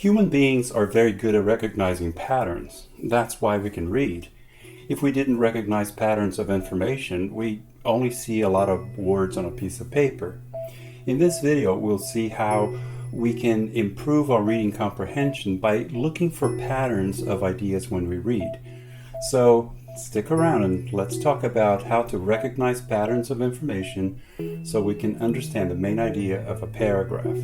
Human beings are very good at recognizing patterns. That's why we can read. If we didn't recognize patterns of information, we only see a lot of words on a piece of paper. In this video, we'll see how we can improve our reading comprehension by looking for patterns of ideas when we read. So stick around and let's talk about how to recognize patterns of information so we can understand the main idea of a paragraph.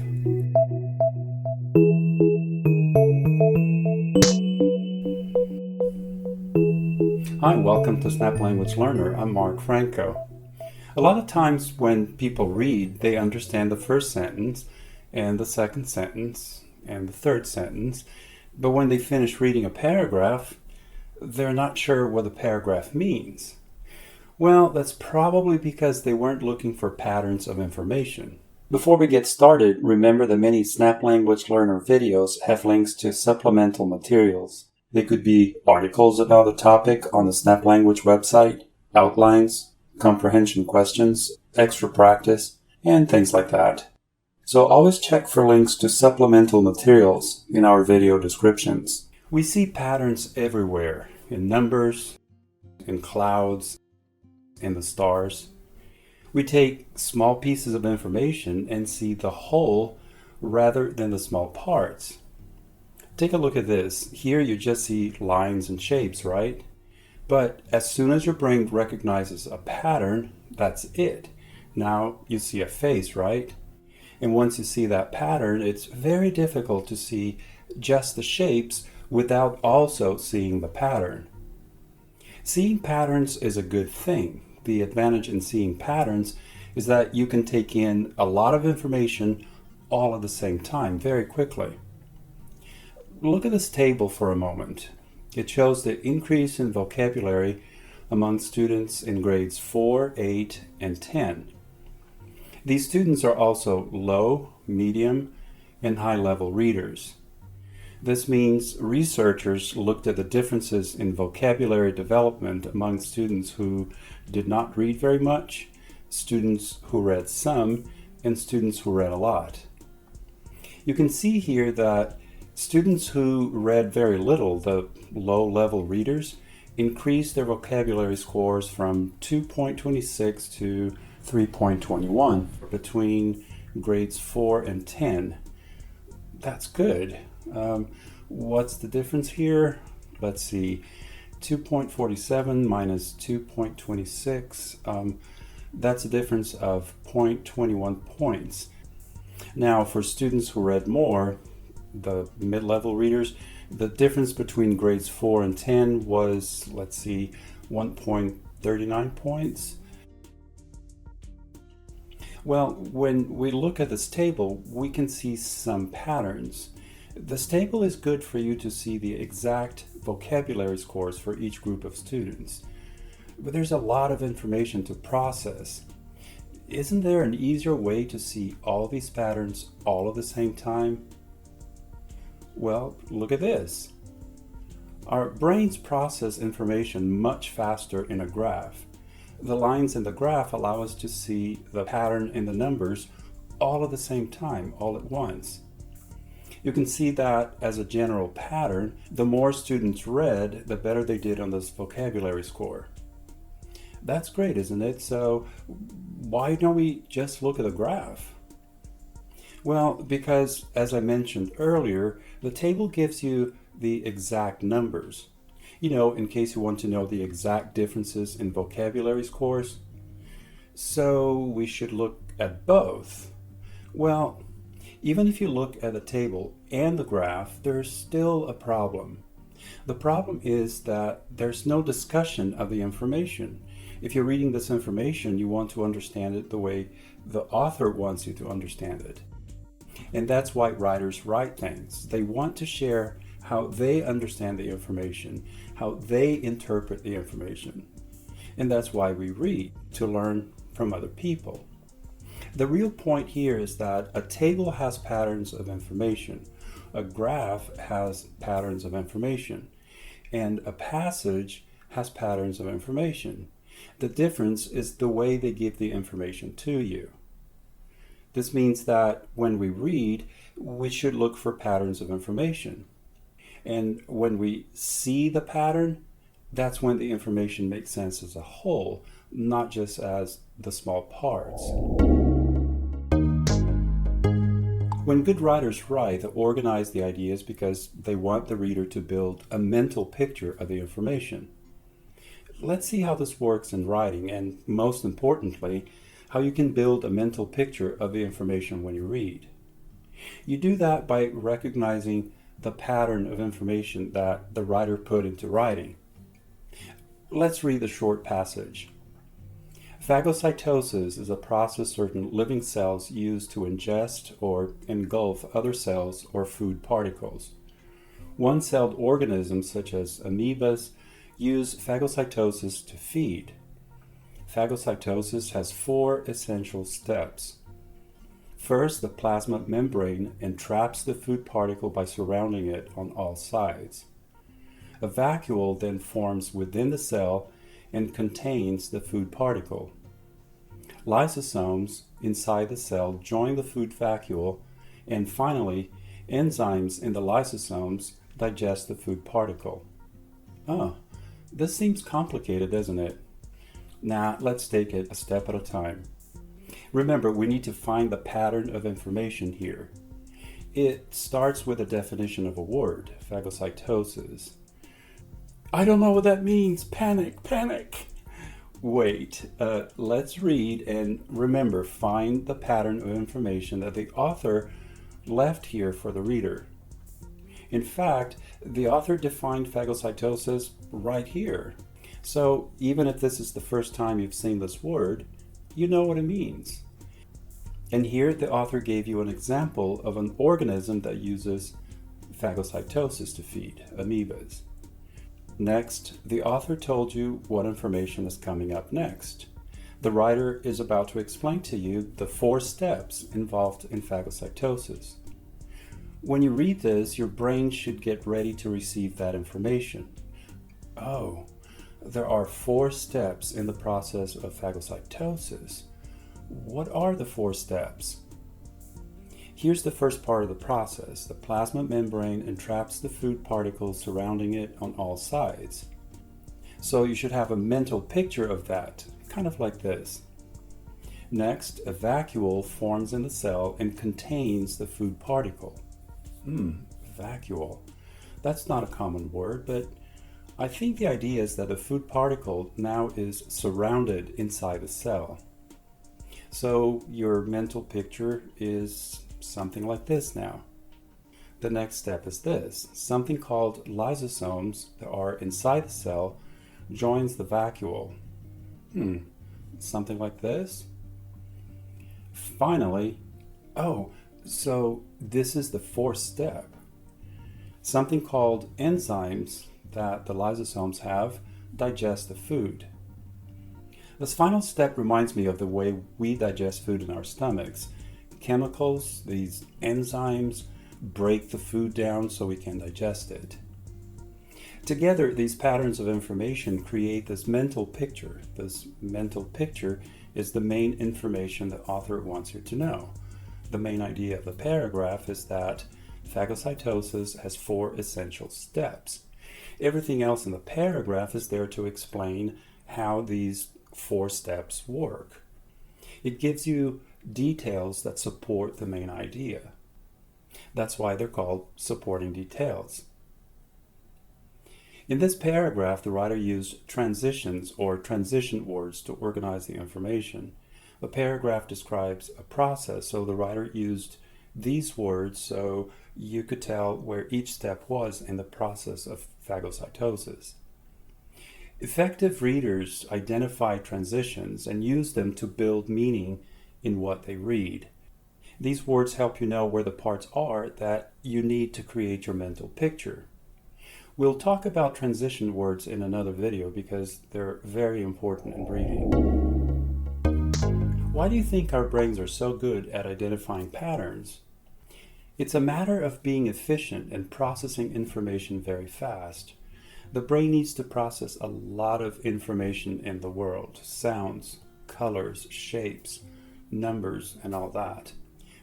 Hi, welcome to Snap Language Learner. I'm Mark Franco. A lot of times when people read, they understand the first sentence and the second sentence and the third sentence, but when they finish reading a paragraph, they're not sure what the paragraph means. Well, that's probably because they weren't looking for patterns of information. Before we get started, remember that many Snap Language Learner videos have links to supplemental materials. They could be articles about a topic on the Snap Language website, outlines, comprehension questions, extra practice, and things like that. So always check for links to supplemental materials in our video descriptions. We see patterns everywhere, in numbers, in clouds, in the stars. We take small pieces of information and see the whole rather than the small parts. Take a look at this. Here you just see lines and shapes, right? But as soon as your brain recognizes a pattern, that's it. Now you see a face, right? And once you see that pattern, it's very difficult to see just the shapes without also seeing the pattern. Seeing patterns is a good thing. The advantage in seeing patterns is that you can take in a lot of information all at the same time, very quickly. Look at this table for a moment. It shows the increase in vocabulary among students in grades 4, 8, and 10. These students are also low, medium, and high-level readers. This means researchers looked at the differences in vocabulary development among students who did not read very much, students who read some, and students who read a lot. You can see here that students who read very little, the low-level readers, increased their vocabulary scores from 2.26 to 3.21 between grades 4 and 10. That's good. What's the difference here? Let's see. 2.47 minus 2.26. That's a difference of 0.21 points. Now, for students who read more, the mid-level readers, the difference between grades 4 and 10 was, let's see, 1.39 points. Well, when we look at this table, we can see some patterns. This table is good for you to see the exact vocabulary scores for each group of students. But there's a lot of information to process. Isn't there an easier way to see all these patterns all at the same time? Well, look at this. Our brains process information much faster in a graph. The lines in the graph allow us to see the pattern in the numbers all at the same time, all at once. You can see that as a general pattern, the more students read, the better they did on this vocabulary score. That's great, isn't it? So why don't we just look at the graph? Well, because as I mentioned earlier, the table gives you the exact numbers. You know, in case you want to know the exact differences in vocabulary scores. So we should look at both. Well, even if you look at the table and the graph, there's still a problem. The problem is that there's no discussion of the information. If you're reading this information, you want to understand it the way the author wants you to understand it. And that's why writers write things. They want to share how they understand the information, how they interpret the information. And that's why we read, to learn from other people. The real point here is that a table has patterns of information, a graph has patterns of information, and a passage has patterns of information. The difference is the way they give the information to you. This means that when we read, we should look for patterns of information. And when we see the pattern, that's when the information makes sense as a whole, not just as the small parts. When good writers write, they organize the ideas because they want the reader to build a mental picture of the information. Let's see how this works in writing, and most importantly, how you can build a mental picture of the information when you read. You do that by recognizing the pattern of information that the writer put into writing. Let's read the short passage. Phagocytosis is a process certain living cells use to ingest or engulf other cells or food particles. One-celled organisms such as amoebas use phagocytosis to feed. Phagocytosis has 4 essential steps. First, the plasma membrane entraps the food particle by surrounding it on all sides. A vacuole then forms within the cell and contains the food particle. Lysosomes inside the cell join the food vacuole, and finally, enzymes in the lysosomes digest the food particle. Oh, this seems complicated, doesn't it? Now, let's take it a step at a time. Remember, we need to find the pattern of information here. It starts with a definition of a word, phagocytosis. I don't know what that means. Panic, panic. Wait, let's read and remember, find the pattern of information that the author left here for the reader. In fact, the author defined phagocytosis right here. So even if this is the first time you've seen this word, you know what it means. And here the author gave you an example of an organism that uses phagocytosis to feed, amoebas. Next, the author told you what information is coming up next. The writer is about to explain to you the 4 steps involved in phagocytosis. When you read this, your brain should get ready to receive that information. Oh, there are 4 steps in the process of phagocytosis. What are the 4 steps? Here's the first part of the process. The plasma membrane entraps the food particles surrounding it on all sides. So you should have a mental picture of that, kind of like this. Next, a vacuole forms in the cell and contains the food particle. Vacuole. That's not a common word, but I think the idea is that the food particle now is surrounded inside the cell. So your mental picture is something like this now. The next step is this. Something called lysosomes that are inside the cell joins the vacuole. Something like this. Finally, so this is the 4th step. Something called enzymes that the lysosomes have digest the food. This final step reminds me of the way we digest food in our stomachs. Chemicals, these enzymes, break the food down so we can digest it. Together, these patterns of information create this mental picture. This mental picture is the main information the author wants you to know. The main idea of the paragraph is that phagocytosis has 4 essential steps. Everything else in the paragraph is there to explain how these 4 steps work. It gives you details that support the main idea. That's why they're called supporting details. In this paragraph, the writer used transitions or transition words to organize the information. The paragraph describes a process, so the writer used these words so you could tell where each step was in the process of phagocytosis. Effective readers identify transitions and use them to build meaning in what they read. These words help you know where the parts are that you need to create your mental picture. We'll talk about transition words in another video because they're very important in reading. Why do you think our brains are so good at identifying patterns? It's a matter of being efficient and processing information very fast. The brain needs to process a lot of information in the world, sounds, colors, shapes, numbers, and all that.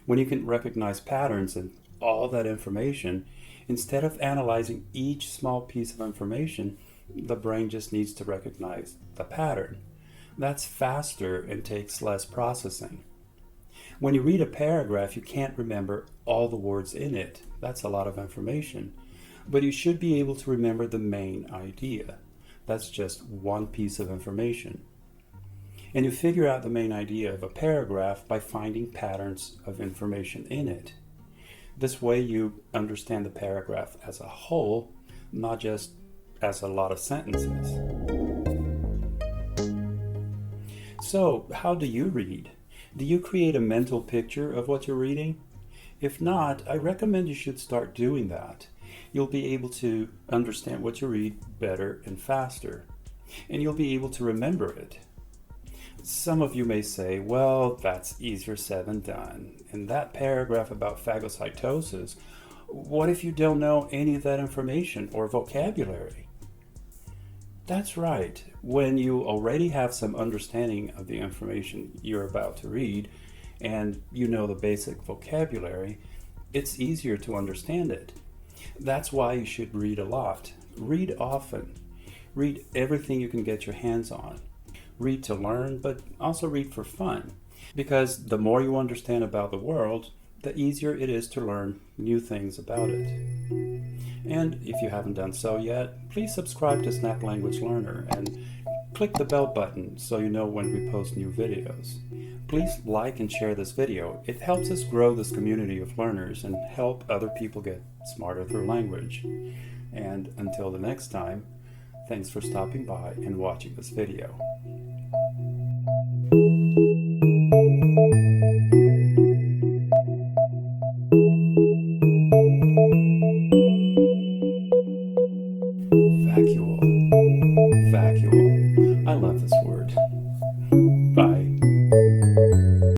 When you can recognize patterns and all that information, instead of analyzing each small piece of information, the brain just needs to recognize the pattern. That's faster and takes less processing. When you read a paragraph, you can't remember all the words in it. That's a lot of information. But you should be able to remember the main idea. That's just one piece of information. And you figure out the main idea of a paragraph by finding patterns of information in it. This way you understand the paragraph as a whole, not just as a lot of sentences. So, how do you read? Do you create a mental picture of what you're reading? If not, I recommend you should start doing that. You'll be able to understand what you read better and faster, and you'll be able to remember it. Some of you may say, well, that's easier said than done. In that paragraph about phagocytosis, what if you don't know any of that information or vocabulary? That's right. When you already have some understanding of the information you're about to read, and you know the basic vocabulary, it's easier to understand it. That's why you should read a lot. Read often. Read everything you can get your hands on. Read to learn, but also read for fun. Because the more you understand about the world, the easier it is to learn new things about it. And if you haven't done so yet, please subscribe to Snap Language Learner and click the bell button so you know when we post new videos. Please like and share this video. It helps us grow this community of learners and help other people get smarter through language. And until the next time, thanks for stopping by and watching this video. Vacuole.